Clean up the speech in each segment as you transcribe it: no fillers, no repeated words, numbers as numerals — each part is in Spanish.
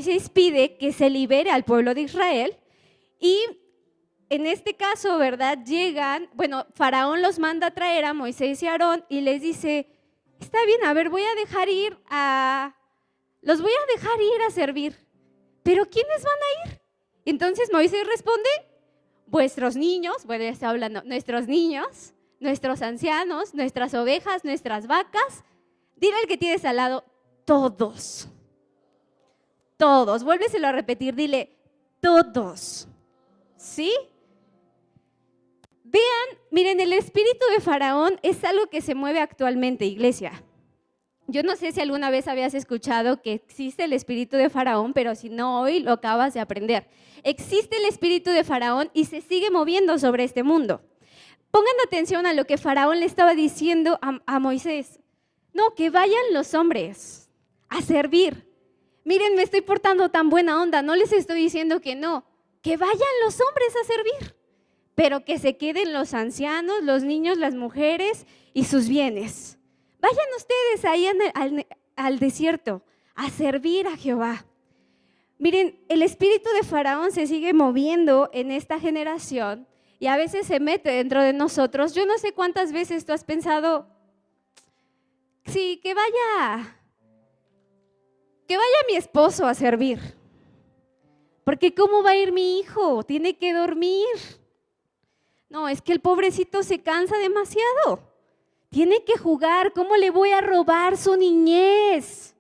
Moisés pide que se libere al pueblo de Israel y en este caso, ¿verdad? Faraón los manda a traer a Moisés y a Aarón y les dice, está bien, a ver, los voy a dejar ir a servir, pero ¿quiénes van a ir? Entonces Moisés responde, vuestros niños, ya está hablando, nuestros niños, nuestros ancianos, nuestras ovejas, nuestras vacas, dile al que tienes al lado, todos, vuélveselo a repetir, dile, todos, ¿sí? Vean, miren, el espíritu de Faraón es algo que se mueve actualmente, iglesia. Yo no sé si alguna vez habías escuchado que existe el espíritu de Faraón, pero si no, hoy lo acabas de aprender. Existe el espíritu de Faraón y se sigue moviendo sobre este mundo. Pongan atención a lo que Faraón le estaba diciendo a Moisés. No, que vayan los hombres a servir. Miren, me estoy portando tan buena onda, no les estoy diciendo que no, que vayan los hombres a servir, pero que se queden los ancianos, los niños, las mujeres y sus bienes. Vayan ustedes ahí al desierto a servir a Jehová. Miren, el espíritu de Faraón se sigue moviendo en esta generación y a veces se mete dentro de nosotros. Yo no sé cuántas veces tú has pensado, sí, que vaya mi esposo a servir, porque ¿cómo va a ir mi hijo? Tiene que dormir. No, es que el pobrecito se cansa demasiado. Tiene que jugar. ¿Cómo le voy a robar su niñez?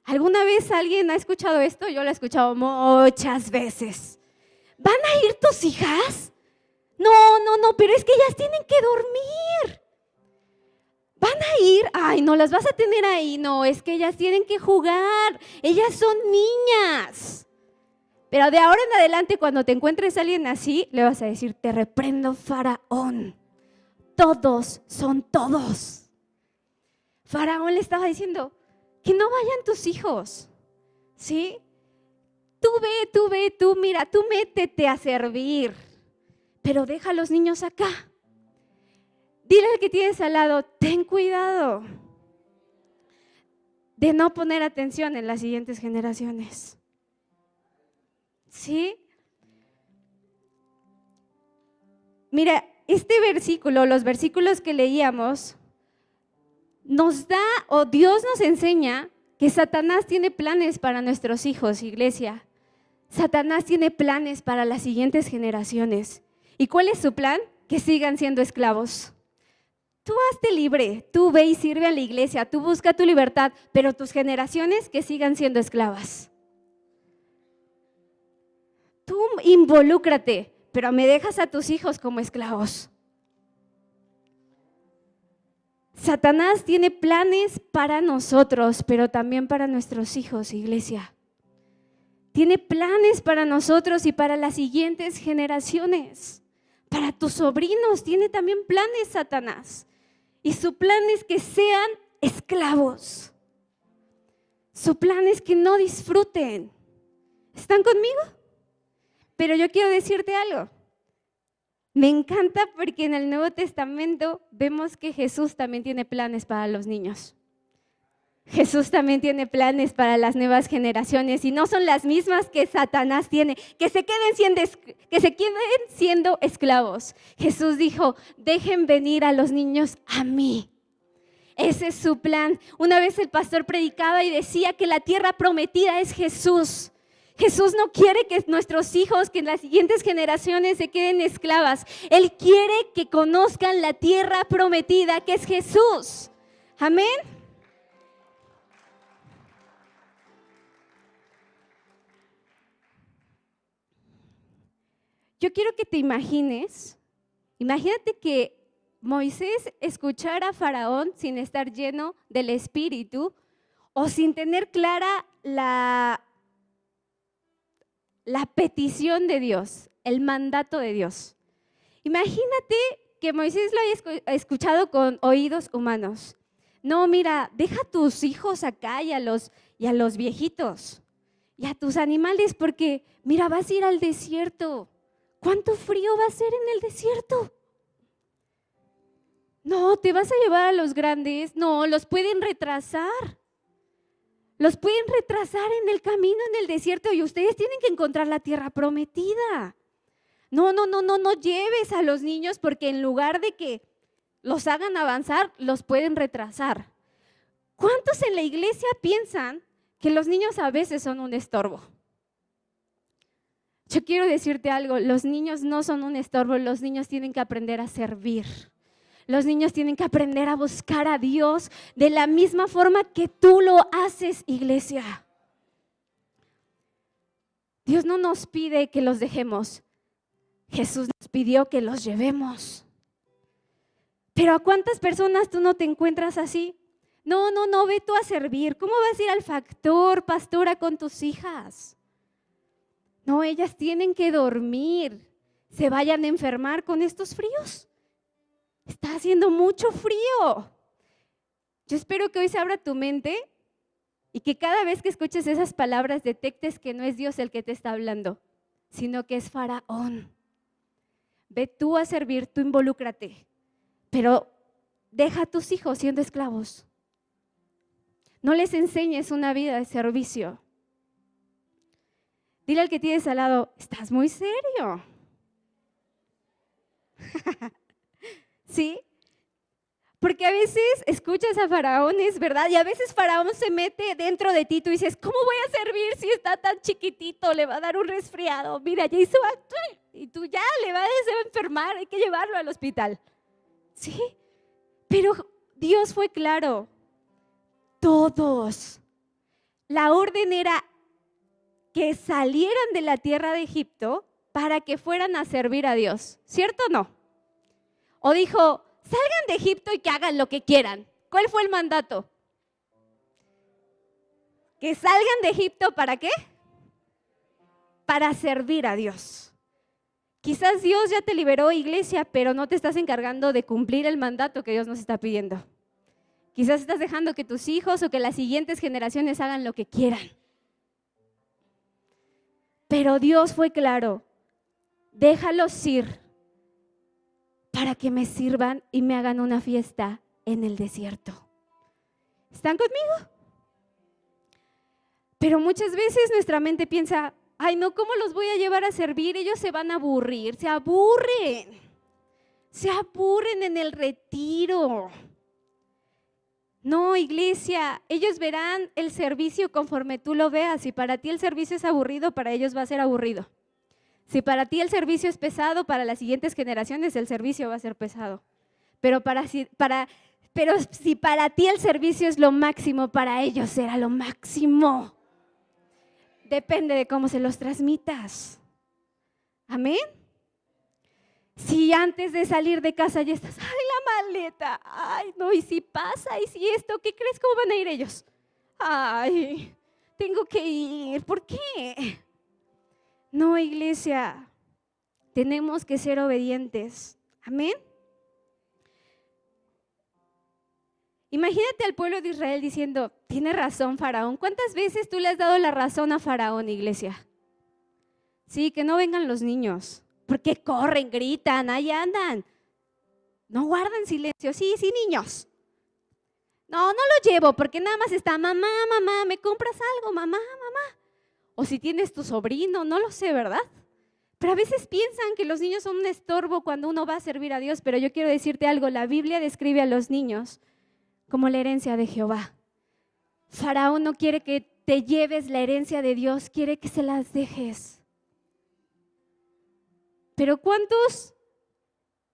¿Alguna vez alguien ha escuchado esto? Yo lo he escuchado muchas veces. ¿Van a ir tus hijas? No, pero es que ellas tienen que dormir. ¿Van a ir? Ay, no las vas a tener ahí. No, es que ellas tienen que jugar. Ellas son niñas. Pero de ahora en adelante, cuando te encuentres a alguien así, le vas a decir, te reprendo, Faraón. Todos son todos. Faraón le estaba diciendo, que no vayan tus hijos, ¿sí? Tú mira, tú métete a servir, pero deja a los niños acá. Dile al que tienes al lado, ten cuidado de no poner atención en las siguientes generaciones. ¿Sí? Mira, este versículo, los versículos que leíamos, Dios nos enseña que Satanás tiene planes para nuestros hijos, iglesia. Satanás tiene planes para las siguientes generaciones. ¿Y cuál es su plan? Que sigan siendo esclavos. Tú hazte libre, tú ve y sirve a la iglesia, tú busca tu libertad, pero tus generaciones que sigan siendo esclavas. Tú involúcrate, pero me dejas a tus hijos como esclavos. Satanás tiene planes para nosotros, pero también para nuestros hijos, iglesia. Tiene planes para nosotros y para las siguientes generaciones. Para tus sobrinos tiene también planes Satanás. Y su plan es que sean esclavos. Su plan es que no disfruten. ¿Están conmigo? Pero yo quiero decirte algo. Me encanta porque en el Nuevo Testamento vemos que Jesús también tiene planes para los niños. Jesús también tiene planes para las nuevas generaciones y no son las mismas que Satanás tiene, que se queden siendo esclavos. Jesús dijo, dejen venir a los niños a mí. Ese es su plan. Una vez el pastor predicaba y decía que la tierra prometida es Jesús. Jesús no quiere que nuestros hijos, que en las siguientes generaciones se queden esclavas. Él quiere que conozcan la tierra prometida que es Jesús. Amén. Yo quiero que te imagínate que Moisés escuchara a Faraón sin estar lleno del Espíritu o sin tener clara la petición de Dios, el mandato de Dios. Imagínate que Moisés lo haya escuchado con oídos humanos. No, mira, deja a tus hijos acá y a los viejitos y a tus animales porque, mira, vas a ir al desierto. ¿Cuánto frío va a ser en el desierto? No, te vas a llevar a los grandes. No, los pueden retrasar. Los pueden retrasar en el camino, en el desierto, y ustedes tienen que encontrar la tierra prometida. No lleves a los niños, porque en lugar de que los hagan avanzar, los pueden retrasar. ¿Cuántos en la iglesia piensan que los niños a veces son un estorbo? Yo quiero decirte algo, los niños no son un estorbo, los niños tienen que aprender a servir. Los niños tienen que aprender a buscar a Dios de la misma forma que tú lo haces, iglesia. Dios no nos pide que los dejemos. Jesús nos pidió que los llevemos. Pero ¿a cuántas personas tú no te encuentras así? No, ve tú a servir. ¿Cómo vas a ir al factor, pastora, con tus hijas? No, ellas tienen que dormir. Se vayan a enfermar con estos fríos. Está haciendo mucho frío. Yo espero que hoy se abra tu mente y que cada vez que escuches esas palabras detectes que no es Dios el que te está hablando, sino que es Faraón. Ve tú a servir, tú involúcrate, pero deja a tus hijos siendo esclavos. No les enseñes una vida de servicio. Dile al que tienes al lado, estás muy serio. ¿Sí? Porque a veces escuchas a faraones, ¿verdad? Y a veces Faraón se mete dentro de ti. Tú dices, ¿cómo voy a servir si está tan chiquitito? Le va a dar un resfriado. Mira, ya hizo acto y tú ya se va a enfermar. Hay que llevarlo al hospital. ¿Sí? Pero Dios fue claro. Todos. La orden era que salieran de la tierra de Egipto para que fueran a servir a Dios. ¿Cierto o no? O dijo, salgan de Egipto y que hagan lo que quieran. ¿Cuál fue el mandato? Que salgan de Egipto, ¿para qué? Para servir a Dios. Quizás Dios ya te liberó, iglesia, pero no te estás encargando de cumplir el mandato que Dios nos está pidiendo. Quizás estás dejando que tus hijos o que las siguientes generaciones hagan lo que quieran. Pero Dios fue claro, déjalos ir para que me sirvan y me hagan una fiesta en el desierto. ¿Están conmigo? Pero muchas veces nuestra mente piensa, ay no, ¿cómo los voy a llevar a servir? Ellos se van a aburrir, se aburren en el retiro. No, iglesia, ellos verán el servicio conforme tú lo veas. Si para ti el servicio es aburrido, para ellos va a ser aburrido. Si para ti el servicio es pesado, para las siguientes generaciones el servicio va a ser pesado. Pero si para ti el servicio es lo máximo, para ellos será lo máximo. Depende de cómo se los transmitas. Amén. Si antes de salir de casa ya estás, ay, la maleta, ay, no, y si pasa, y si esto, ¿qué crees? ¿Cómo van a ir ellos? Ay, tengo que ir, ¿por qué? No, iglesia, tenemos que ser obedientes. Amén. Imagínate al pueblo de Israel diciendo, tiene razón Faraón. ¿Cuántas veces tú le has dado la razón a Faraón, iglesia? Sí, que no vengan los niños. Porque corren, gritan, ahí andan. No guardan silencio. Sí, niños. No lo llevo porque nada más está, mamá, ¿me compras algo? Mamá. O si tienes tu sobrino, no lo sé, ¿verdad? Pero a veces piensan que los niños son un estorbo cuando uno va a servir a Dios. Pero yo quiero decirte algo, la Biblia describe a los niños como la herencia de Jehová. Faraón no quiere que te lleves la herencia de Dios, quiere que se las dejes. Pero ¿cuántos,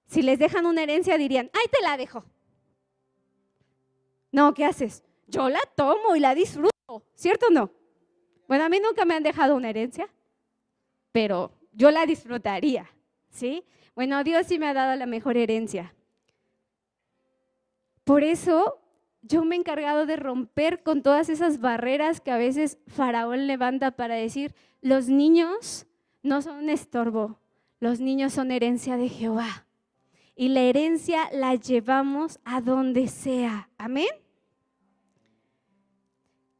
si les dejan una herencia, dirían, ay, te la dejo? No, ¿qué haces? Yo la tomo y la disfruto, ¿cierto o no? Bueno, a mí nunca me han dejado una herencia, pero yo la disfrutaría, ¿sí? Bueno, Dios sí me ha dado la mejor herencia. Por eso yo me he encargado de romper con todas esas barreras que a veces Faraón levanta para decir, los niños no son un estorbo. Los niños son herencia de Jehová y la herencia la llevamos a donde sea. Amén.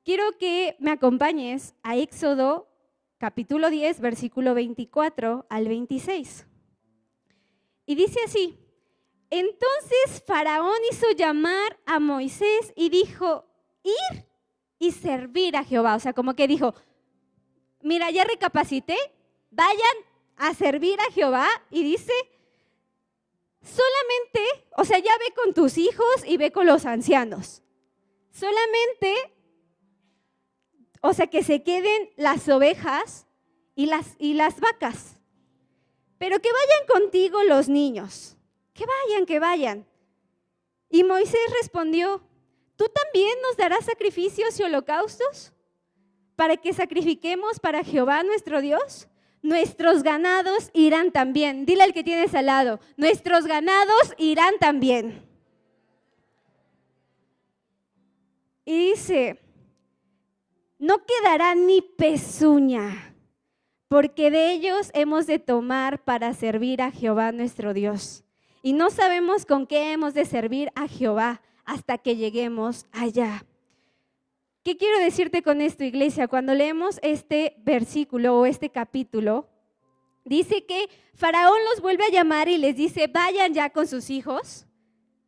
Quiero que me acompañes a Éxodo capítulo 10, versículo 24 al 26. Y dice así, entonces Faraón hizo llamar a Moisés y dijo, ir y servir a Jehová. O sea, como que dijo, mira, ya recapacité, vayan a servir a Jehová. Y dice, solamente, o sea, ya ve con tus hijos y ve con los ancianos. Solamente, o sea, que se queden las ovejas y las vacas. Pero que vayan contigo los niños. Que vayan. Y Moisés respondió, ¿tú también nos darás sacrificios y holocaustos para que sacrifiquemos para Jehová nuestro Dios? Nuestros ganados irán también. Dile al que tienes al lado, nuestros ganados irán también. Y dice, no quedará ni pezuña, porque de ellos hemos de tomar para servir a Jehová nuestro Dios. Y no sabemos con qué hemos de servir a Jehová hasta que lleguemos allá. ¿Qué quiero decirte con esto, iglesia? Cuando leemos este versículo o este capítulo, dice que Faraón los vuelve a llamar y les dice, vayan ya con sus hijos,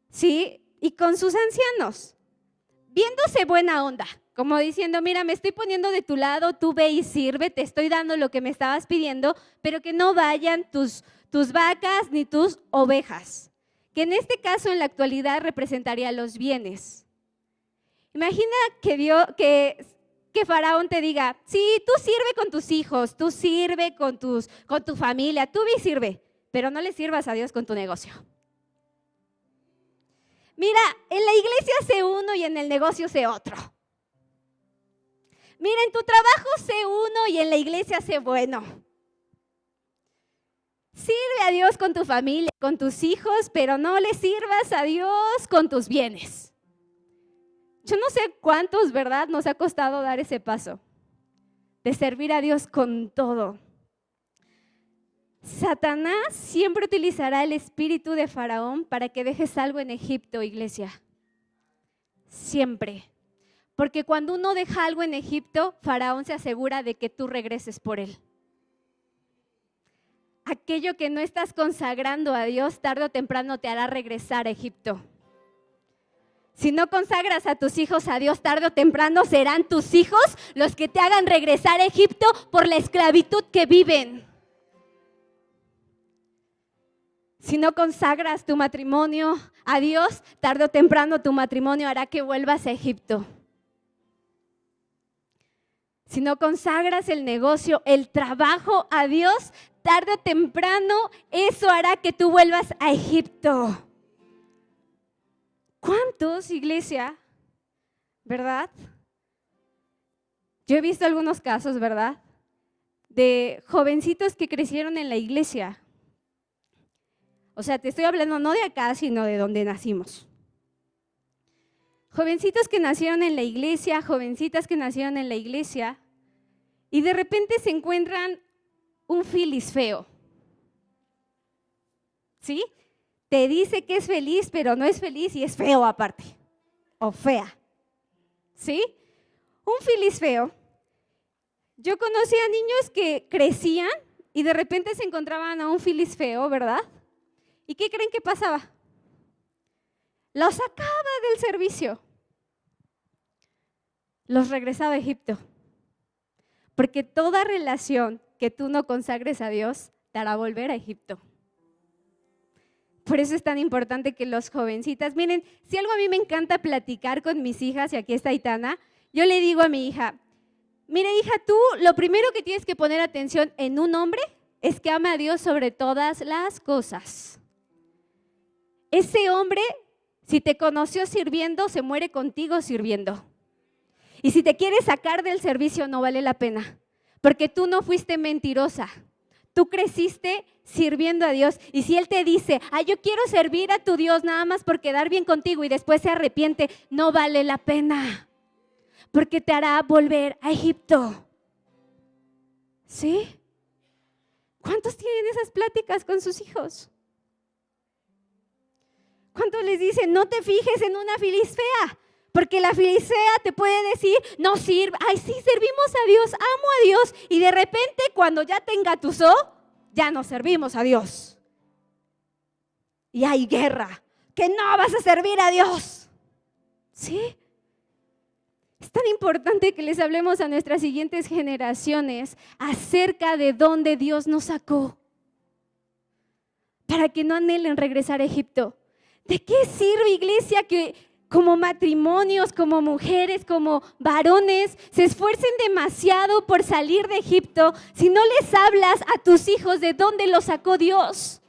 ¿sí? Y con sus ancianos, viéndose buena onda, como diciendo, mira, me estoy poniendo de tu lado, tú ve y sirve, te estoy dando lo que me estabas pidiendo, pero que no vayan tus vacas ni tus ovejas, que en este caso en la actualidad representaría los bienes. Imagina que Faraón te diga, sí, tú sirve con tus hijos, tú sirve con tu familia, tú ve y sirve, pero no le sirvas a Dios con tu negocio. Mira, en la iglesia sé uno y en el negocio sé otro. Mira, en tu trabajo sé uno y en la iglesia sé bueno. Sirve a Dios con tu familia, con tus hijos, pero no le sirvas a Dios con tus bienes. Yo no sé cuántos, ¿verdad?, nos ha costado dar ese paso de servir a Dios con todo. Satanás siempre utilizará el espíritu de Faraón para que dejes algo en Egipto, iglesia. Siempre. Porque cuando uno deja algo en Egipto, Faraón se asegura de que tú regreses por él. Aquello que no estás consagrando a Dios, tarde o temprano te hará regresar a Egipto. Si no consagras a tus hijos a Dios, tarde o temprano serán tus hijos los que te hagan regresar a Egipto por la esclavitud que viven. Si no consagras tu matrimonio a Dios, tarde o temprano tu matrimonio hará que vuelvas a Egipto. Si no consagras el negocio, el trabajo a Dios, tarde o temprano eso hará que tú vuelvas a Egipto. ¿Cuántos, iglesia? ¿Verdad? Yo he visto algunos casos, ¿verdad?, de jovencitos que crecieron en la iglesia. O sea, te estoy hablando no de acá, sino de donde nacimos. Jovencitos que nacieron en la iglesia, jovencitas que nacieron en la iglesia, y de repente se encuentran un filis feo. ¿Sí? Te dice que es feliz, pero no es feliz y es feo aparte, o fea. ¿Sí? Un filis feo. Yo conocí a niños que crecían y de repente se encontraban a un filis feo, ¿verdad? ¿Y qué creen que pasaba? Los sacaba del servicio. Los regresaba a Egipto. Porque toda relación que tú no consagres a Dios te hará volver a Egipto. Por eso es tan importante que los jovencitas, miren, si algo a mí me encanta platicar con mis hijas, y aquí está Aitana, yo le digo a mi hija, mire hija, tú lo primero que tienes que poner atención en un hombre es que ame a Dios sobre todas las cosas. Ese hombre, si te conoció sirviendo, se muere contigo sirviendo. Y si te quiere sacar del servicio, no vale la pena, porque tú no fuiste mentirosa. Tú creciste sirviendo a Dios, y si Él te dice, yo quiero servir a tu Dios nada más por quedar bien contigo y después se arrepiente, no vale la pena, porque te hará volver a Egipto. ¿Sí? ¿Cuántos tienen esas pláticas con sus hijos? ¿Cuántos les dicen, no te fijes en una filistea? Porque la filistea te puede decir, no sirve, sí, servimos a Dios, amo a Dios, y de repente cuando ya te engatusó, ya no servimos a Dios. Y hay guerra, que no vas a servir a Dios. ¿Sí? Es tan importante que les hablemos a nuestras siguientes generaciones acerca de dónde Dios nos sacó, para que no anhelen regresar a Egipto. ¿De qué sirve, iglesia, que como matrimonios, como mujeres, como varones, se esfuercen demasiado por salir de Egipto si no les hablas a tus hijos de dónde los sacó Dios?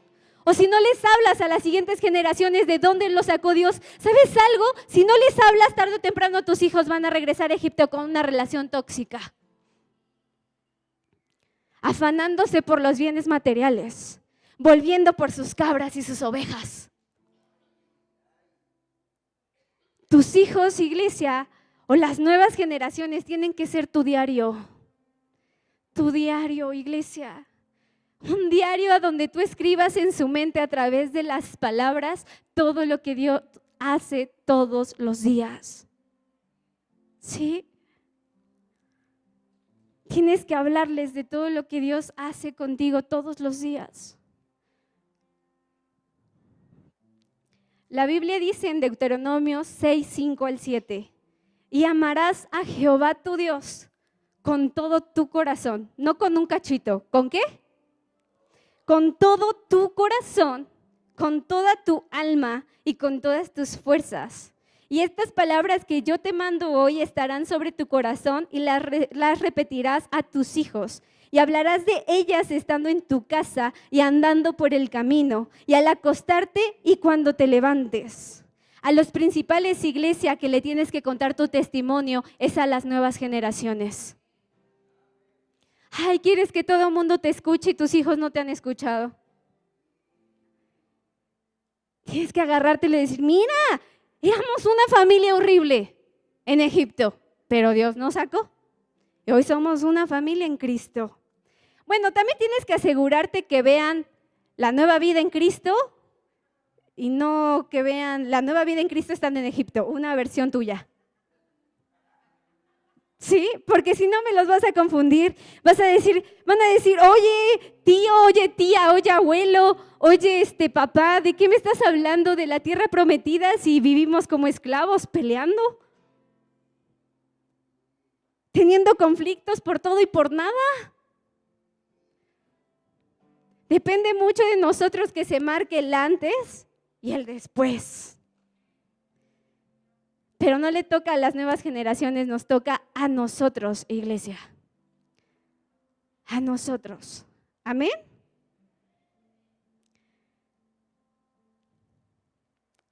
O si no les hablas a las siguientes generaciones de dónde los sacó Dios. ¿Sabes algo? Si no les hablas, tarde o temprano tus hijos van a regresar a Egipto con una relación tóxica, afanándose por los bienes materiales, volviendo por sus cabras y sus ovejas. Tus hijos, iglesia, o las nuevas generaciones tienen que ser tu diario, iglesia. Un diario a donde tú escribas en su mente a través de las palabras todo lo que Dios hace todos los días. ¿Sí? Tienes que hablarles de todo lo que Dios hace contigo todos los días. La Biblia dice en Deuteronomio 6, 5 al 7, y amarás a Jehová tu Dios con todo tu corazón, no con un cachito, ¿con qué? Con todo tu corazón, con toda tu alma y con todas tus fuerzas. Y estas palabras que yo te mando hoy estarán sobre tu corazón y las repetirás a tus hijos. Y hablarás de ellas estando en tu casa y andando por el camino, y al acostarte y cuando te levantes. A los principales, iglesia, que le tienes que contar tu testimonio es a las nuevas generaciones. Ay, ¿quieres que todo el mundo te escuche y tus hijos no te han escuchado? Tienes que agarrártelo y decir, mira, éramos una familia horrible en Egipto, pero Dios nos sacó. Y hoy somos una familia en Cristo. Bueno, también tienes que asegurarte que vean la nueva vida en Cristo y no que vean la nueva vida en Cristo estando en Egipto, una versión tuya. Sí, porque si no me los vas a confundir. Van a decir, oye tío, oye tía, oye abuelo, oye papá, ¿de qué me estás hablando? ¿De la tierra prometida si vivimos como esclavos peleando? Teniendo conflictos por todo y por nada. Depende mucho de nosotros que se marque el antes y el después. Pero no le toca a las nuevas generaciones, nos toca a nosotros, iglesia. A nosotros. ¿Amén?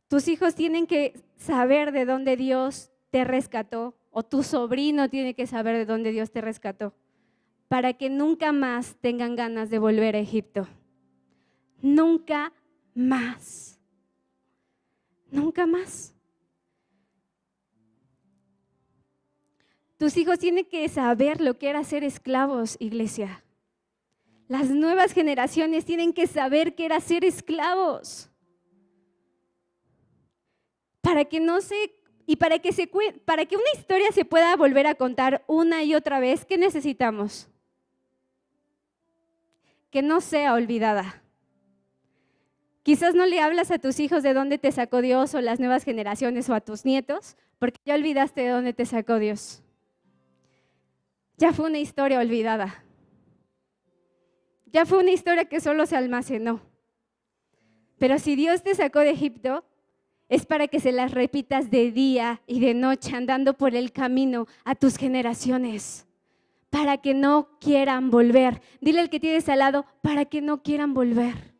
Tus hijos tienen que saber de dónde Dios te rescató, o tu sobrino tiene que saber de dónde Dios te rescató, para que nunca más tengan ganas de volver a Egipto. Nunca más. Nunca más. Tus hijos tienen que saber lo que era ser esclavos, iglesia. Las nuevas generaciones tienen que saber qué era ser esclavos. Para que una historia se pueda volver a contar una y otra vez, ¿qué necesitamos? Que no sea olvidada. Quizás no le hablas a tus hijos de dónde te sacó Dios o las nuevas generaciones o a tus nietos, porque ya olvidaste de dónde te sacó Dios. Ya fue una historia olvidada. Ya fue una historia que solo se almacenó. Pero si Dios te sacó de Egipto, es para que se las repitas de día y de noche andando por el camino a tus generaciones, para que no quieran volver. Dile al que tienes al lado, para que no quieran volver.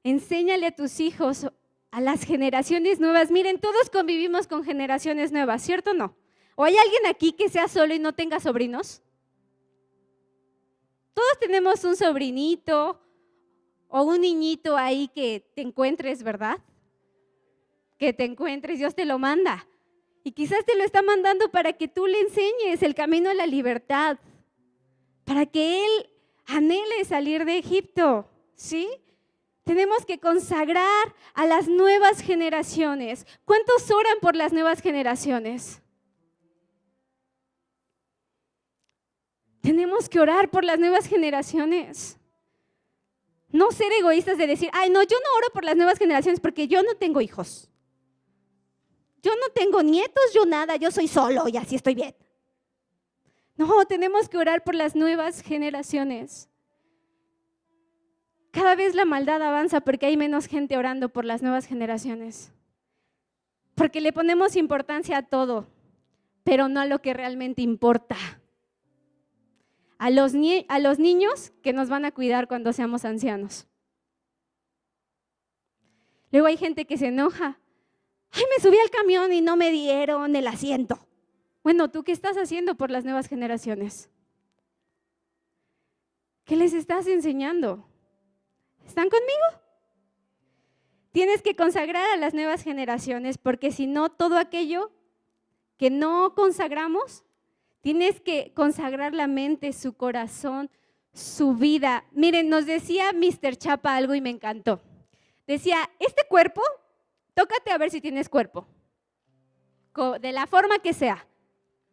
Enséñale a tus hijos, a las generaciones nuevas. Miren, todos convivimos con generaciones nuevas, ¿cierto o no? ¿O hay alguien aquí que sea solo y no tenga sobrinos? Todos tenemos un sobrinito o un niñito ahí que te encuentres, ¿verdad? Que te encuentres, Dios te lo manda. Y quizás te lo está mandando para que tú le enseñes el camino a la libertad, para que él anhele salir de Egipto, ¿sí? Tenemos que consagrar a las nuevas generaciones. ¿Cuántos oran por las nuevas generaciones? Tenemos que orar por las nuevas generaciones. No ser egoístas de decir, ay, no, yo no oro por las nuevas generaciones porque yo no tengo hijos. yo no tengo nietos, yo nada, yo soy solo y así estoy bien. No, tenemos que orar por las nuevas generaciones. Cada vez la maldad avanza porque hay menos gente orando por las nuevas generaciones. Porque le ponemos importancia a todo, pero no a lo que realmente importa. A los niños que nos van a cuidar cuando seamos ancianos. Luego hay gente que se enoja. Ay, me subí al camión y no me dieron el asiento. Bueno, ¿tú qué estás haciendo por las nuevas generaciones? ¿Qué les estás enseñando? ¿Están conmigo? Tienes que consagrar a las nuevas generaciones, porque si no, todo aquello que no consagramos, tienes que consagrar la mente, su corazón, su vida. Miren, nos decía Mr. Chapa algo y me encantó. Decía, este cuerpo, tócate a ver si tienes cuerpo, de la forma que sea,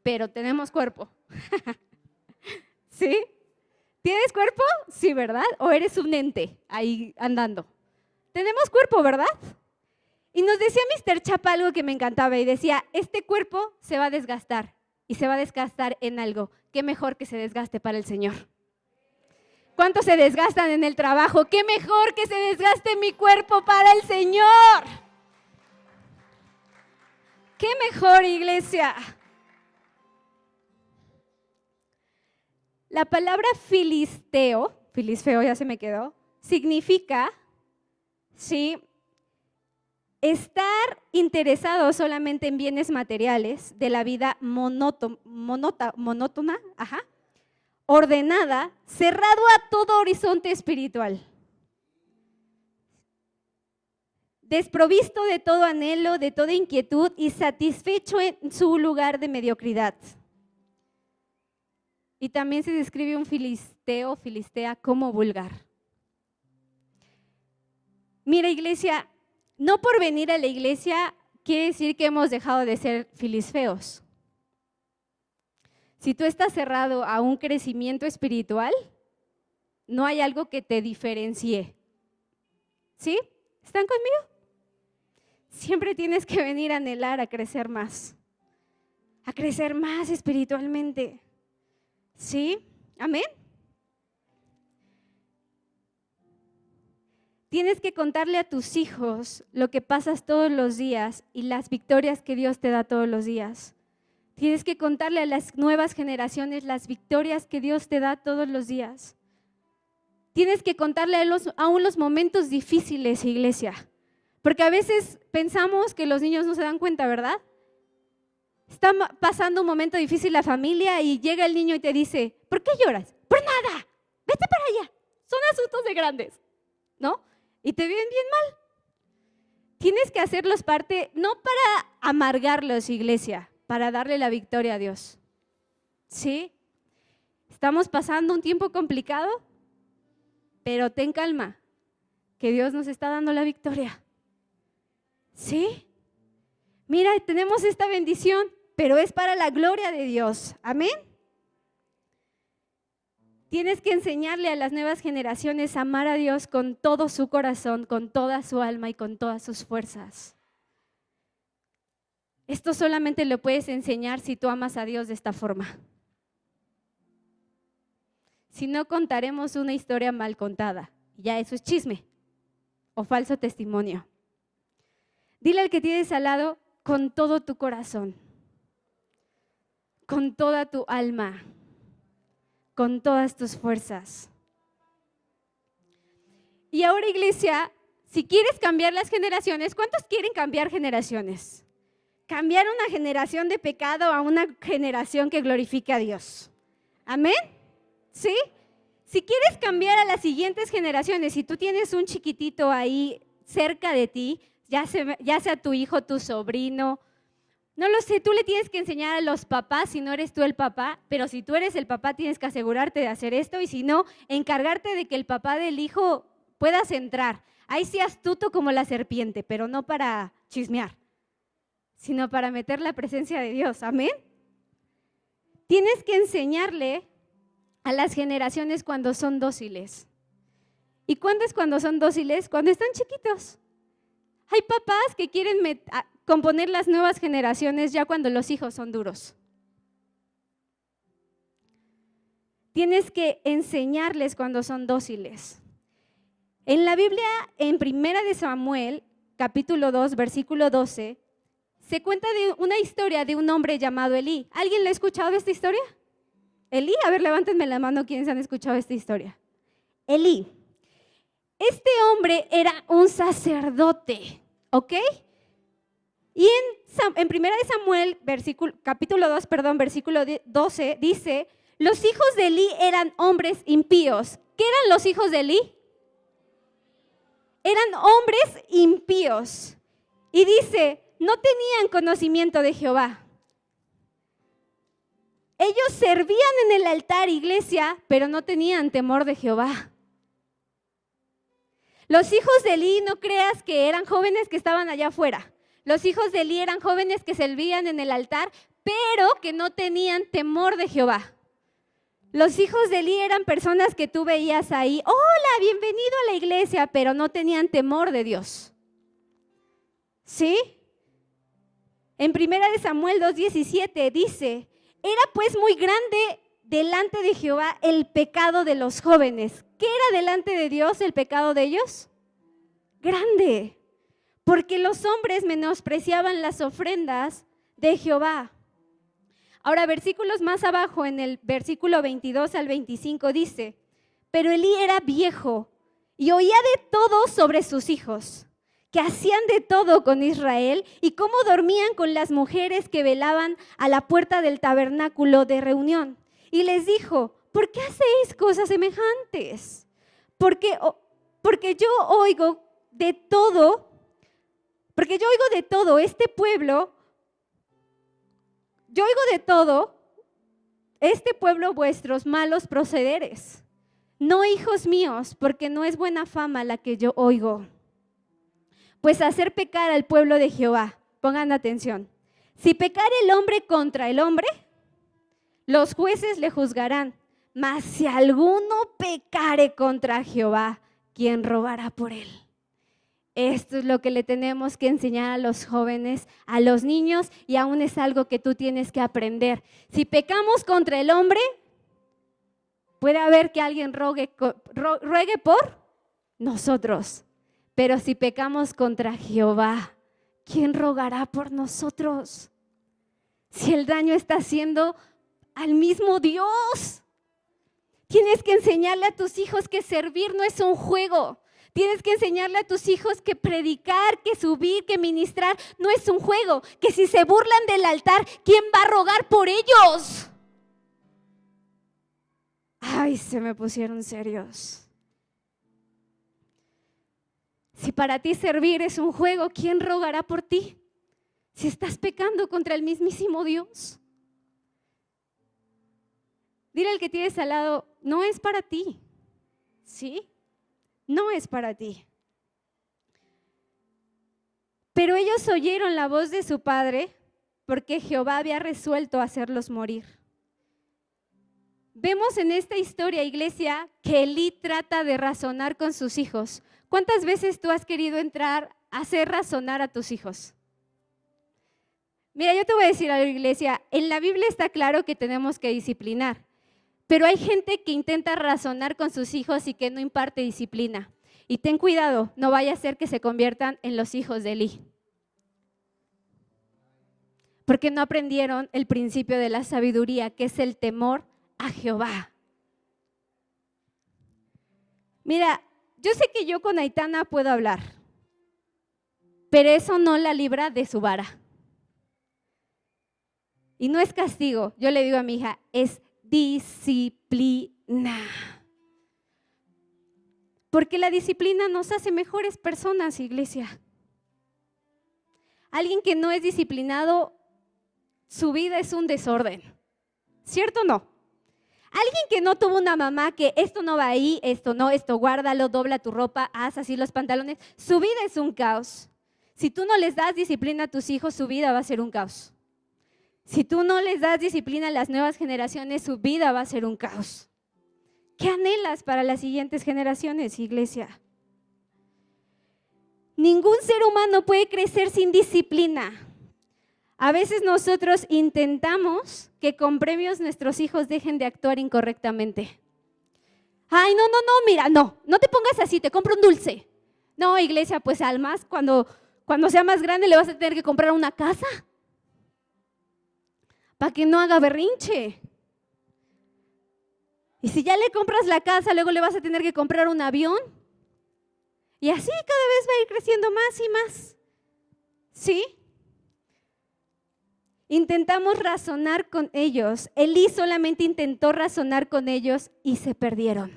pero tenemos cuerpo. ¿Sí? ¿Tienes cuerpo? Sí, ¿verdad? ¿O eres un ente ahí andando? Tenemos cuerpo, ¿verdad? Y nos decía Mr. Chapa algo que me encantaba y decía, este cuerpo se va a desgastar y se va a desgastar en algo. ¿Qué mejor que se desgaste para el Señor? ¿Cuántos se desgastan en el trabajo? ¡Qué mejor que se desgaste mi cuerpo para el Señor! ¡Qué mejor, iglesia! La palabra filisteo ya se me quedó, significa, ¿sí?, estar interesado solamente en bienes materiales de la vida monótona, ordenada, cerrado a todo horizonte espiritual, desprovisto de todo anhelo, de toda inquietud y satisfecho en su lugar de mediocridad. Y también se describe un filistea como vulgar. Mira, iglesia, no por venir a la iglesia quiere decir que hemos dejado de ser filisteos. Si tú estás cerrado a un crecimiento espiritual, no hay algo que te diferencie. ¿Sí? ¿Están conmigo? Siempre tienes que venir a anhelar a crecer más espiritualmente. ¿Sí? ¿Amén? Tienes que contarle a tus hijos lo que pasas todos los días y las victorias que Dios te da todos los días. Tienes que contarle a las nuevas generaciones las victorias que Dios te da todos los días. Tienes que contarle aún los momentos difíciles, iglesia. Porque a veces pensamos que los niños no se dan cuenta, ¿verdad? Está pasando un momento difícil la familia y llega el niño y te dice, ¿por qué lloras? Por nada, vete para allá. Son asuntos de grandes, ¿no? Y te ven bien mal. Tienes que hacerlos parte, no para amargarlos, iglesia, para darle la victoria a Dios. ¿Sí? Estamos pasando un tiempo complicado, pero ten calma, que Dios nos está dando la victoria. ¿Sí? Mira, tenemos esta bendición, pero es para la gloria de Dios. Amén. Tienes que enseñarle a las nuevas generaciones a amar a Dios con todo su corazón, con toda su alma y con todas sus fuerzas. Esto solamente lo puedes enseñar si tú amas a Dios de esta forma. Si no, contaremos una historia mal contada. Ya eso es chisme o falso testimonio. Dile al que tienes al lado, con todo tu corazón, con toda tu alma, con todas tus fuerzas. Y ahora, iglesia, si quieres cambiar las generaciones, ¿cuántos quieren cambiar generaciones? Cambiar una generación de pecado a una generación que glorifique a Dios. ¿Amén? ¿Sí? Si quieres cambiar a las siguientes generaciones, si tú tienes un chiquitito ahí cerca de ti, ya sea tu hijo, tu sobrino, no lo sé, tú le tienes que enseñar a los papás si no eres tú el papá, pero si tú eres el papá tienes que asegurarte de hacer esto y si no, encargarte de que el papá del hijo puedas entrar. Ahí sí astuto como la serpiente, pero no para chismear, sino para meter la presencia de Dios. ¿Amén? Tienes que enseñarle a las generaciones cuando son dóciles. ¿Y cuándo es cuando son dóciles? Cuando están chiquitos. Hay papás que quieren componer las nuevas generaciones ya cuando los hijos son duros. Tienes que enseñarles cuando son dóciles. En la Biblia, en 1 de Samuel, capítulo 2, versículo 12, se cuenta de una historia de un hombre llamado Elí. ¿Alguien le ha escuchado esta historia? Elí, a ver, levántenme la mano quienes han escuchado esta historia. Elí. Este hombre era un sacerdote, ¿ok? Y en 1 de Samuel, capítulo 2, versículo 12, dice, los hijos de Elí eran hombres impíos. ¿Qué eran los hijos de Elí? Eran hombres impíos. Y dice, no tenían conocimiento de Jehová. Ellos servían en el altar, iglesia, pero no tenían temor de Jehová. Los hijos de Elí, no creas que eran jóvenes que estaban allá afuera. Los hijos de Elí eran jóvenes que servían en el altar, pero que no tenían temor de Jehová. Los hijos de Elí eran personas que tú veías ahí, hola, bienvenido a la iglesia, pero no tenían temor de Dios. ¿Sí? En 1 de Samuel 2:17 dice, era pues muy grande delante de Jehová el pecado de los jóvenes. ¿Qué era delante de Dios el pecado de ellos? Grande, porque los hombres menospreciaban las ofrendas de Jehová. Ahora, versículos más abajo, en el versículo 22 al 25 dice, pero Elí era viejo y oía de todo sobre sus hijos, que hacían de todo con Israel y cómo dormían con las mujeres que velaban a la puerta del tabernáculo de reunión. Y les dijo, ¿por qué hacéis cosas semejantes? Porque yo oigo de todo este pueblo, vuestros malos procederes. No, hijos míos, porque no es buena fama la que yo oigo. Pues hacer pecar al pueblo de Jehová. Pongan atención. Si pecare el hombre contra el hombre, los jueces le juzgarán. Mas si alguno pecare contra Jehová, ¿quién rogará por él? Esto es lo que le tenemos que enseñar a los jóvenes, a los niños, y aún es algo que tú tienes que aprender. Si pecamos contra el hombre, puede haber que alguien ruegue por nosotros. Pero si pecamos contra Jehová, ¿quién rogará por nosotros? Si el daño está haciendo al mismo Dios. Tienes que enseñarle a tus hijos que servir no es un juego. Tienes que enseñarle a tus hijos que predicar, que subir, que ministrar no es un juego. Que si se burlan del altar, ¿quién va a rogar por ellos? Ay, se me pusieron serios. Si para ti servir es un juego, ¿quién rogará por ti? Si estás pecando contra el mismísimo Dios. Dile al que tienes al lado, no es para ti. ¿Sí? No es para ti. Pero ellos oyeron la voz de su padre porque Jehová había resuelto hacerlos morir. Vemos en esta historia, iglesia, que Elí trata de razonar con sus hijos. ¿Cuántas veces tú has querido entrar a hacer razonar a tus hijos? Mira, yo te voy a decir a la iglesia, en la Biblia está claro que tenemos que disciplinar, pero hay gente que intenta razonar con sus hijos y que no imparte disciplina. Y ten cuidado, no vaya a ser que se conviertan en los hijos de Elí. Porque no aprendieron el principio de la sabiduría, que es el temor a Jehová. Mira, yo sé que yo con Aitana puedo hablar, pero eso no la libra de su vara. Y no es castigo, yo le digo a mi hija, es disciplina. Porque la disciplina nos hace mejores personas, iglesia. Alguien que no es disciplinado, su vida es un desorden. ¿Cierto o no? Alguien que no tuvo una mamá que esto no va ahí, esto no, esto guárdalo, dobla tu ropa, haz así los pantalones, su vida es un caos. Si tú no les das disciplina a tus hijos, su vida va a ser un caos. Si tú no les das disciplina a las nuevas generaciones, su vida va a ser un caos. ¿Qué anhelas para las siguientes generaciones, iglesia? Ningún ser humano puede crecer sin disciplina. A veces nosotros intentamos que con premios nuestros hijos dejen de actuar incorrectamente. Ay, no, mira, no te pongas así, te compro un dulce. No, iglesia, pues Almas, cuando sea más grande le vas a tener que comprar una casa para que no haga berrinche. Y si ya le compras la casa, luego le vas a tener que comprar un avión. Y así cada vez va a ir creciendo más y más. ¿Sí? Intentamos razonar con ellos. Elí solamente intentó razonar con ellos y se perdieron.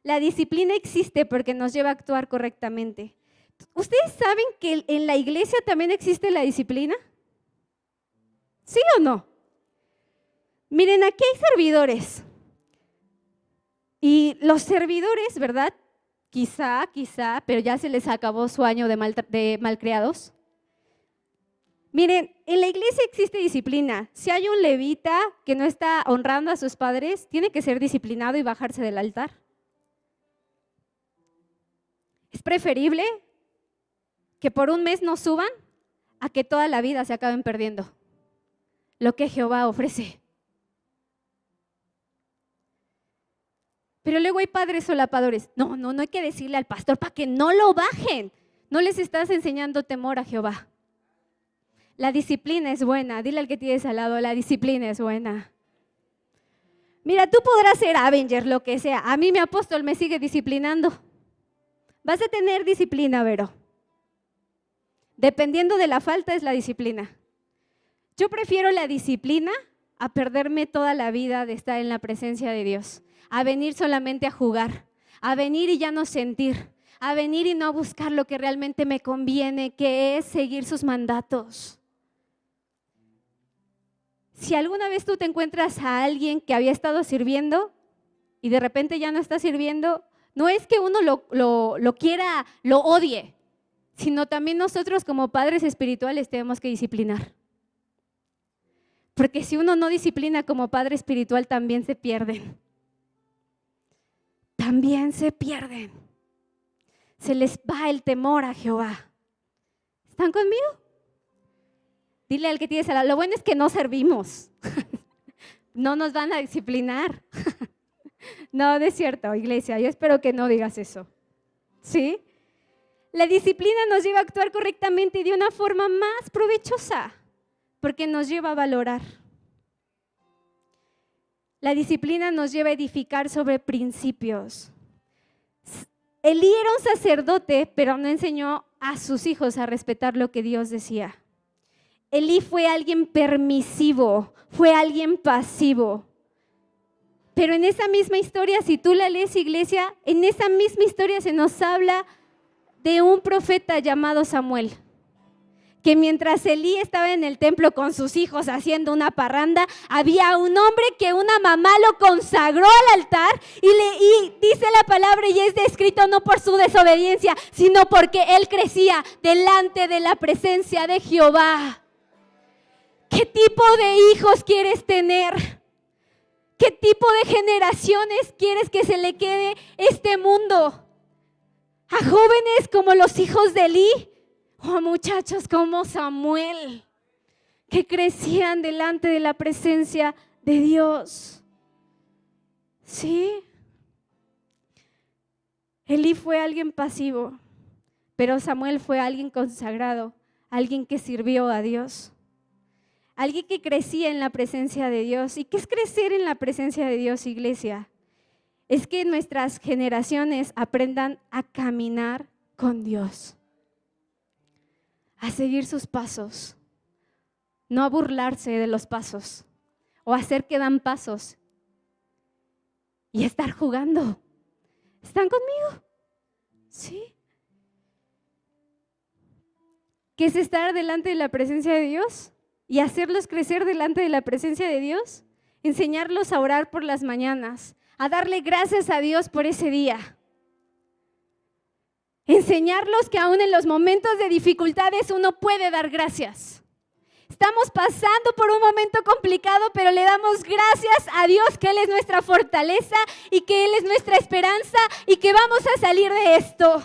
La disciplina existe porque nos lleva a actuar correctamente. ¿Ustedes saben que en la iglesia también existe la disciplina? ¿Sí o no? Miren, aquí hay servidores. Y los servidores, ¿verdad? Quizá, pero ya se les acabó su año de malcriados. Miren, en la iglesia existe disciplina. Si hay un levita que no está honrando a sus padres, tiene que ser disciplinado y bajarse del altar. Es preferible que por un mes no suban a que toda la vida se acaben perdiendo lo que Jehová ofrece. Pero luego hay padres solapadores. No hay que decirle al pastor para que no lo bajen. No les estás enseñando temor a Jehová. La disciplina es buena. Dile al que tienes al lado, la disciplina es buena. Mira, tú podrás ser Avenger, lo que sea. A mí mi apóstol me sigue disciplinando. Vas a tener disciplina, Vero. Dependiendo de la falta es la disciplina. Yo prefiero la disciplina a perderme toda la vida de estar en la presencia de Dios. A venir solamente a jugar. A venir y ya no sentir. A venir y no buscar lo que realmente me conviene, que es seguir sus mandatos. Si alguna vez tú te encuentras a alguien que había estado sirviendo y de repente ya no está sirviendo, no es que uno lo quiera, lo odie, sino también nosotros como padres espirituales tenemos que disciplinar. Porque si uno no disciplina como padre espiritual, también se pierden. También se pierden. Se les va el temor a Jehová. ¿Están conmigo? Dile al que tienes al lado, lo bueno es que no servimos. No nos van a disciplinar. No es cierto, iglesia. Yo espero que no digas eso. ¿Sí? La disciplina nos lleva a actuar correctamente y de una forma más provechosa, porque nos lleva a valorar. La disciplina nos lleva a edificar sobre principios. Elí era un sacerdote, pero no enseñó a sus hijos a respetar lo que Dios decía. Elí fue alguien permisivo, fue alguien pasivo. Pero en esa misma historia, si tú la lees, iglesia, en esa misma historia se nos habla de un profeta llamado Samuel, que mientras Elí estaba en el templo con sus hijos haciendo una parranda, había un hombre que una mamá lo consagró al altar y dice la palabra y es descrito no por su desobediencia, sino porque él crecía delante de la presencia de Jehová. ¿Qué tipo de hijos quieres tener? ¿Qué tipo de generaciones quieres que se le quede este mundo? ¿A jóvenes como los hijos de Elí? ¿O a muchachos como Samuel, que crecían delante de la presencia de Dios? ¿Sí? Elí fue alguien pasivo, pero Samuel fue alguien consagrado, alguien que sirvió a Dios. Alguien que crecía en la presencia de Dios. ¿Y qué es crecer en la presencia de Dios, iglesia? Es que nuestras generaciones aprendan a caminar con Dios, a seguir sus pasos, no a burlarse de los pasos o a hacer que dan pasos y estar jugando. ¿Están conmigo? ¿Sí? ¿Qué es estar delante de la presencia de Dios? Y hacerlos crecer delante de la presencia de Dios, enseñarlos a orar por las mañanas, a darle gracias a Dios por ese día. Enseñarlos que aún en los momentos de dificultades uno puede dar gracias. Estamos pasando por un momento complicado, pero le damos gracias a Dios que Él es nuestra fortaleza y que Él es nuestra esperanza y que vamos a salir de esto.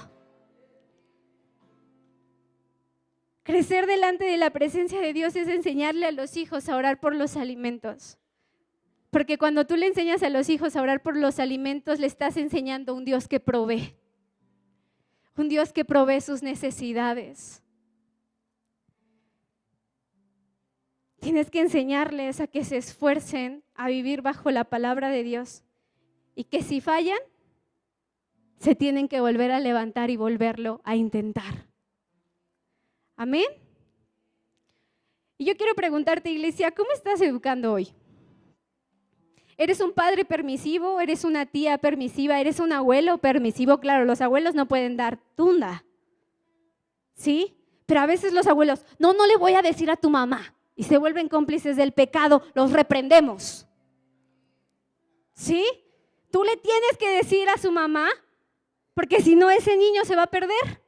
Crecer delante de la presencia de Dios es enseñarle a los hijos a orar por los alimentos. Porque cuando tú le enseñas a los hijos a orar por los alimentos, le estás enseñando a un Dios que provee. Un Dios que provee sus necesidades. Tienes que enseñarles a que se esfuercen a vivir bajo la palabra de Dios. Y que si fallan, se tienen que volver a levantar y volverlo a intentar. Amén. Y yo quiero preguntarte, iglesia, ¿cómo estás educando hoy? ¿Eres un padre permisivo? ¿Eres una tía permisiva? ¿Eres un abuelo permisivo? Claro, los abuelos no pueden dar tunda, ¿sí? Pero a veces los abuelos, no le voy a decir a tu mamá, y se vuelven cómplices del pecado, los reprendemos, ¿sí? Tú le tienes que decir a su mamá, porque si no ese niño se va a perder.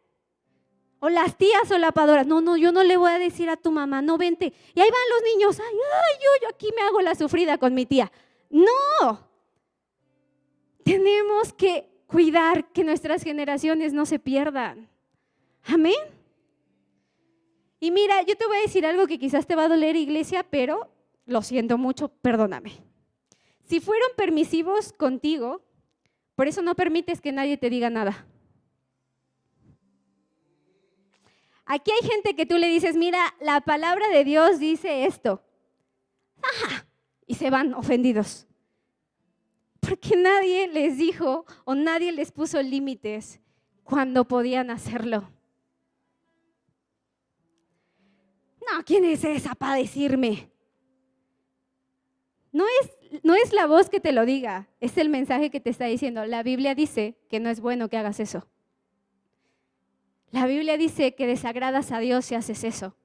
O las tías solapadoras, no, yo no le voy a decir a tu mamá, no, vente. Y ahí van los niños, ay, yo aquí me hago la sufrida con mi tía. No, tenemos que cuidar que nuestras generaciones no se pierdan. Amén. Y mira, yo te voy a decir algo que quizás te va a doler, iglesia, pero lo siento mucho, perdóname. Si fueron permisivos contigo, por eso no permites que nadie te diga nada. Aquí hay gente que tú le dices, mira, la palabra de Dios dice esto. ¡Ajá! Y se van ofendidos. Porque nadie les dijo o nadie les puso límites cuando podían hacerlo. No, ¿quién es esa para decirme? No es la voz que te lo diga, es el mensaje que te está diciendo. La Biblia dice que no es bueno que hagas eso. La Biblia dice que desagradas a Dios si haces eso.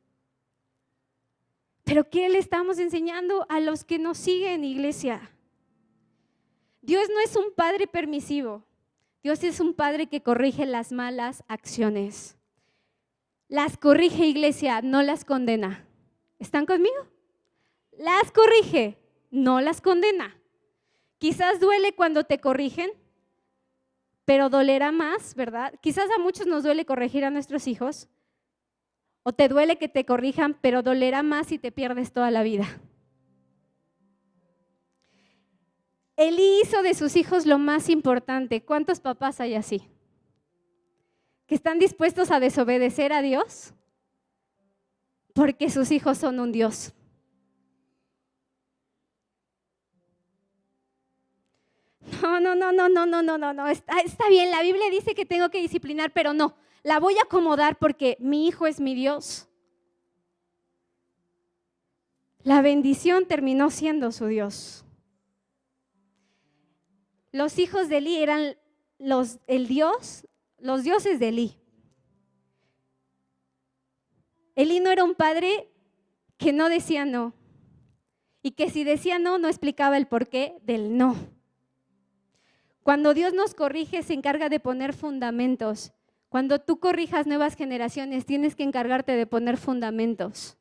Pero ¿qué le estamos enseñando a los que nos siguen, iglesia? Dios no es un padre permisivo. Dios es un padre que corrige las malas acciones. Las corrige, iglesia, no las condena. ¿Están conmigo? Las corrige, no las condena. Quizás duele cuando te corrigen, pero dolerá más, ¿verdad? Quizás a muchos nos duele corregir a nuestros hijos, o te duele que te corrijan, pero dolerá más si te pierdes toda la vida. Elí hizo de sus hijos lo más importante. ¿Cuántos papás hay así? ¿Que están dispuestos a desobedecer a Dios? Porque sus hijos son un Dios. No. Está bien, la Biblia dice que tengo que disciplinar, pero no. La voy a acomodar porque mi hijo es mi Dios. La bendición terminó siendo su Dios. Los hijos de Elí eran los dioses de Elí. Elí no era un padre que no decía no. Y que si decía no, no explicaba el porqué del no. Cuando Dios nos corrige, se encarga de poner fundamentos. Cuando tú corrijas nuevas generaciones, tienes que encargarte de poner fundamentos.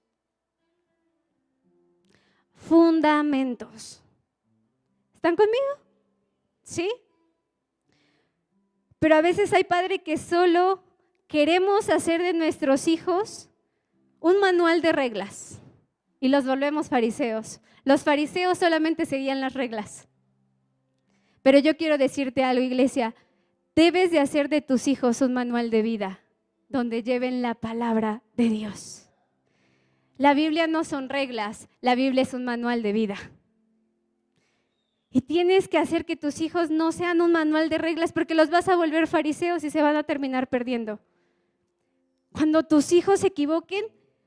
Fundamentos. ¿Están conmigo? ¿Sí? Pero a veces hay padres que solo queremos hacer de nuestros hijos un manual de reglas y los volvemos fariseos. Los fariseos solamente seguían las reglas. Pero yo quiero decirte algo, iglesia, debes de hacer de tus hijos un manual de vida donde lleven la palabra de Dios. La Biblia no son reglas, la Biblia es un manual de vida. Y tienes que hacer que tus hijos no sean un manual de reglas porque los vas a volver fariseos y se van a terminar perdiendo. Cuando tus hijos se equivoquen,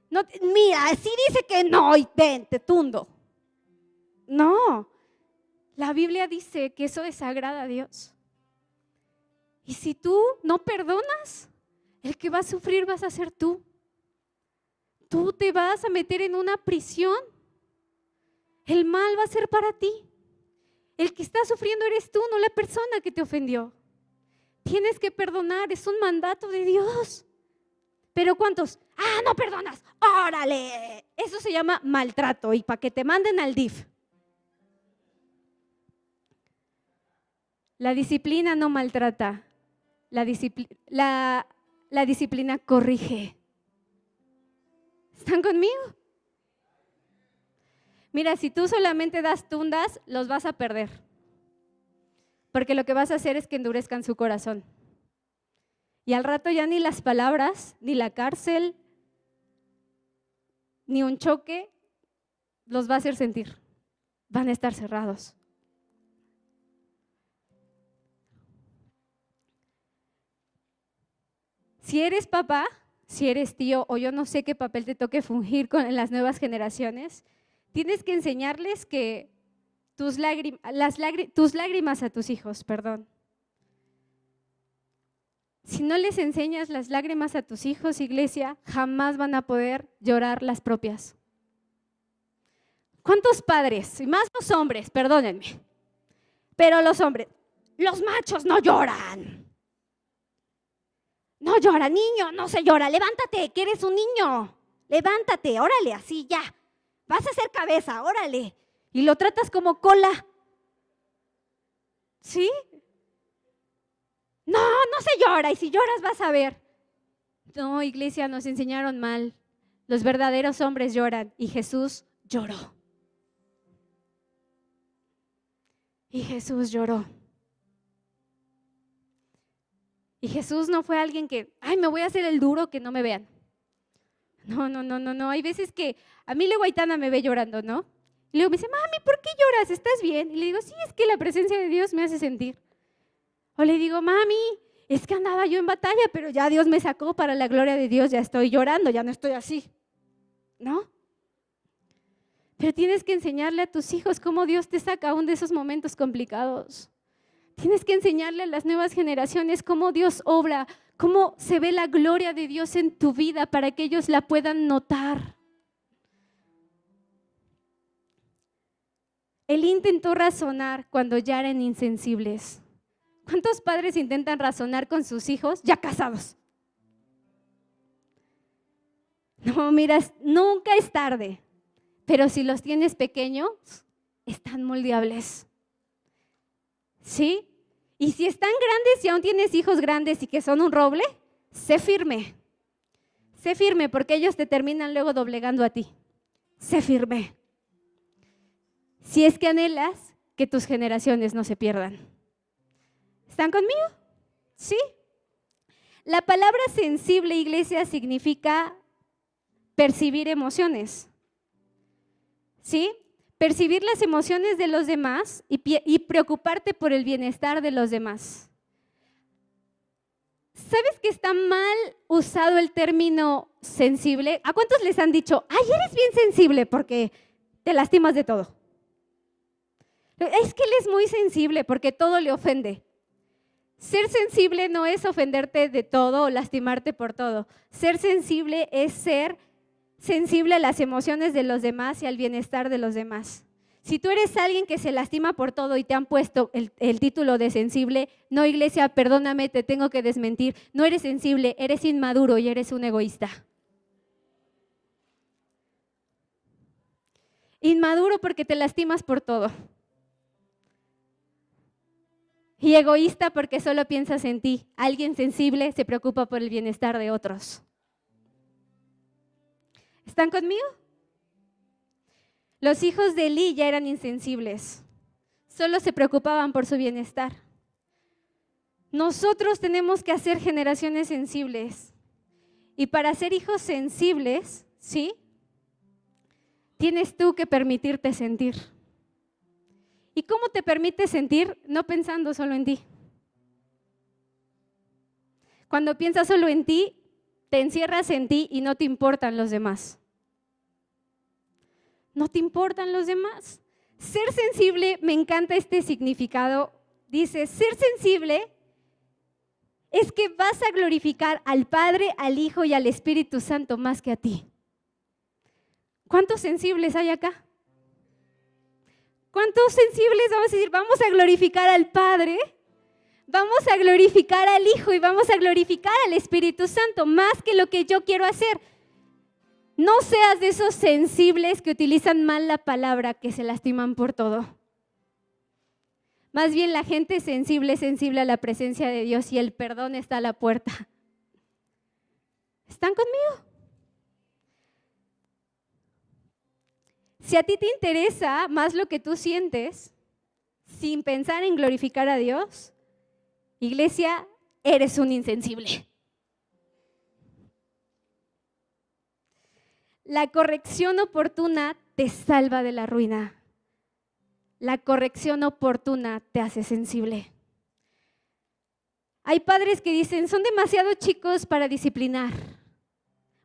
no, mira, si dice que no y ven, te tundo. No, la Biblia dice que eso desagrada a Dios. Y si tú no perdonas, el que va a sufrir vas a ser tú. Tú te vas a meter en una prisión. El mal va a ser para ti. El que está sufriendo eres tú, no la persona que te ofendió. Tienes que perdonar, es un mandato de Dios. Pero ¿cuántos? No perdonas, órale. Eso se llama maltrato y para que te manden al DIF. La disciplina no maltrata, la disciplina corrige. ¿Están conmigo? Mira, si tú solamente das tundas, los vas a perder. Porque lo que vas a hacer es que endurezcan su corazón. Y al rato ya ni las palabras, ni la cárcel, ni un choque los va a hacer sentir. Van a estar cerrados. Si eres papá, si eres tío, o yo no sé qué papel te toque fungir en las nuevas generaciones, tienes que enseñarles que tus lágrimas a tus hijos, Si no les enseñas las lágrimas a tus hijos, iglesia, jamás van a poder llorar las propias. ¿Cuántos padres, y más los hombres, perdónenme, pero los hombres, los machos no lloran? No llora, niño, no se llora, levántate, que eres un niño, levántate, órale, así ya, vas a hacer cabeza, órale, y lo tratas como cola, ¿sí? No se llora, y si lloras vas a ver. No, iglesia, nos enseñaron mal, los verdaderos hombres lloran, y Jesús lloró. Y Jesús lloró. Y Jesús no fue alguien que, me voy a hacer el duro que no me vean. No. Hay veces que a mí luego Aitana me ve llorando, ¿no? Y luego me dice, mami, ¿por qué lloras? ¿Estás bien? Y le digo, sí, es que la presencia de Dios me hace sentir. O le digo, mami, es que andaba yo en batalla, pero ya Dios me sacó para la gloria de Dios, ya estoy llorando, ya no estoy así, ¿no? Pero tienes que enseñarle a tus hijos cómo Dios te saca aún de esos momentos complicados. Tienes que enseñarle a las nuevas generaciones cómo Dios obra, cómo se ve la gloria de Dios en tu vida para que ellos la puedan notar. Él intentó razonar cuando ya eran insensibles. ¿Cuántos padres intentan razonar con sus hijos ya casados? No, mira, nunca es tarde, pero si los tienes pequeños, están moldeables. ¿Sí? Y si están grandes y aún tienes hijos grandes y que son un roble, sé firme. Sé firme porque ellos te terminan luego doblegando a ti. Sé firme. Si es que anhelas que tus generaciones no se pierdan. ¿Están conmigo? ¿Sí? La palabra sensible, iglesia, significa percibir emociones. ¿Sí? Percibir las emociones de los demás y preocuparte por el bienestar de los demás. ¿Sabes que está mal usado el término sensible? ¿A cuántos les han dicho, eres bien sensible porque te lastimas de todo? Es que él es muy sensible porque todo le ofende. Ser sensible no es ofenderte de todo o lastimarte por todo. Ser sensible es ser sensible a las emociones de los demás y al bienestar de los demás. Si tú eres alguien que se lastima por todo y te han puesto el título de sensible, no, iglesia, perdóname, te tengo que desmentir. No eres sensible, eres inmaduro y eres un egoísta. Inmaduro porque te lastimas por todo. Y egoísta porque solo piensas en ti. Alguien sensible se preocupa por el bienestar de otros. ¿Están conmigo? Los hijos de Elí ya eran insensibles. Solo se preocupaban por su bienestar. Nosotros tenemos que hacer generaciones sensibles. Y para ser hijos sensibles, ¿sí? Tienes tú que permitirte sentir. ¿Y cómo te permites sentir? No pensando solo en ti. Cuando piensas solo en ti, te encierras en ti y no te importan los demás. No te importan los demás. Ser sensible, me encanta este significado. Dice, ser sensible es que vas a glorificar al Padre, al Hijo y al Espíritu Santo más que a ti. ¿Cuántos sensibles hay acá? ¿Cuántos sensibles vamos a decir? Vamos a glorificar al Padre, vamos a glorificar al Hijo y vamos a glorificar al Espíritu Santo más que lo que yo quiero hacer. No seas de esos sensibles que utilizan mal la palabra, que se lastiman por todo. Más bien la gente sensible es sensible a la presencia de Dios y el perdón está a la puerta. ¿Están conmigo? Si a ti te interesa más lo que tú sientes, sin pensar en glorificar a Dios, iglesia, eres un insensible. La corrección oportuna te salva de la ruina. La corrección oportuna te hace sensible. Hay padres que dicen, son demasiado chicos para disciplinar.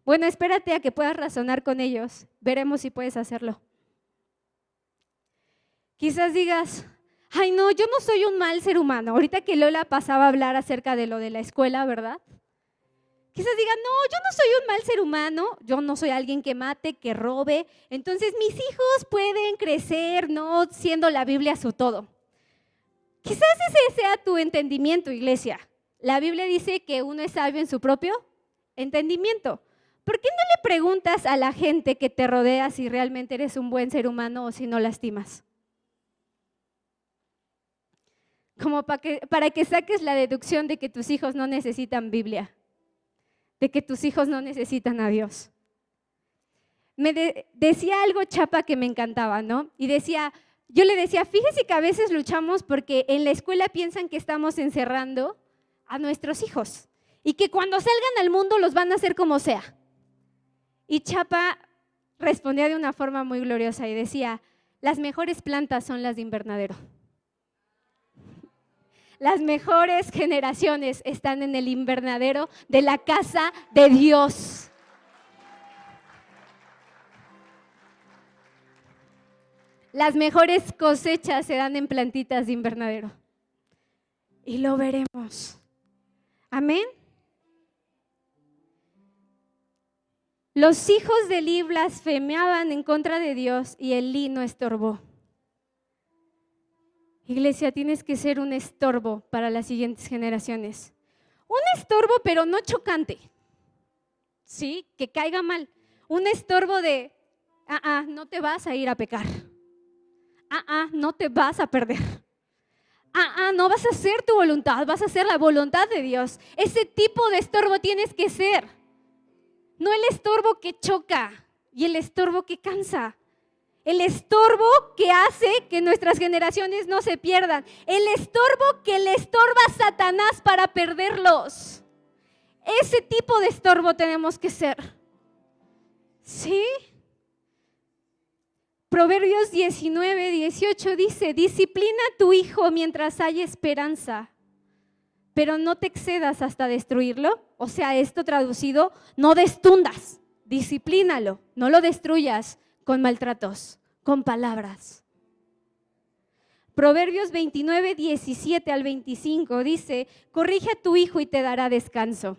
Bueno, espérate a que puedas razonar con ellos. Veremos si puedes hacerlo. Quizás digas, ay no, yo no soy un mal ser humano. Ahorita que Lola pasaba a hablar acerca de lo de la escuela, ¿verdad? Quizás digan, no, yo no soy un mal ser humano, yo no soy alguien que mate, que robe. Entonces mis hijos pueden crecer no siendo la Biblia su todo. Quizás ese sea tu entendimiento, iglesia. La Biblia dice que uno es sabio en su propio entendimiento. ¿Por qué no le preguntas a la gente que te rodea si realmente eres un buen ser humano o si no lastimas? Como para que saques la deducción de que tus hijos no necesitan Biblia, de que tus hijos no necesitan a Dios. Decía algo Chapa que me encantaba, ¿no? Y yo le decía, fíjese que a veces luchamos porque en la escuela piensan que estamos encerrando a nuestros hijos y que cuando salgan al mundo los van a hacer como sea. Y Chapa respondía de una forma muy gloriosa y decía, las mejores plantas son las de invernadero. Las mejores generaciones están en el invernadero de la casa de Dios. Las mejores cosechas se dan en plantitas de invernadero. Y lo veremos. Amén. Los hijos de Eli blasfemaban en contra de Dios y Elí no estorbó. Iglesia, tienes que ser un estorbo para las siguientes generaciones. Un estorbo, pero no chocante. ¿Sí? Que caiga mal. Un estorbo de, no te vas a ir a pecar. No te vas a perder. No vas a hacer tu voluntad, vas a hacer la voluntad de Dios. Ese tipo de estorbo tienes que ser. No el estorbo que choca y el estorbo que cansa. El estorbo que hace que nuestras generaciones no se pierdan. El estorbo que le estorba a Satanás para perderlos. Ese tipo de estorbo tenemos que ser. ¿Sí? Proverbios 19:18 dice, disciplina a tu hijo mientras haya esperanza, pero no te excedas hasta destruirlo. O sea, esto traducido, no destundas, disciplínalo, no lo destruyas con maltratos, con palabras. Proverbios 29:17 al 25 dice, corrige a tu hijo y te dará descanso,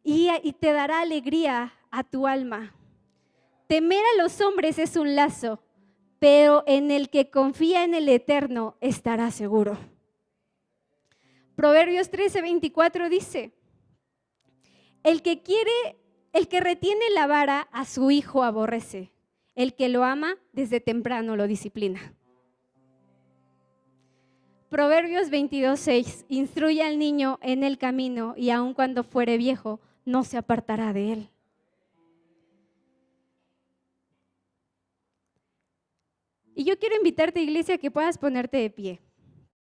y te dará alegría a tu alma. Temer a los hombres es un lazo, pero en el que confía en el Eterno estará seguro. Proverbios 13:24 dice, el que retiene la vara a su hijo aborrece, el que lo ama desde temprano lo disciplina. Proverbios 22:6, instruye al niño en el camino y aun cuando fuere viejo no se apartará de él. Y yo quiero invitarte, iglesia, a que puedas ponerte de pie.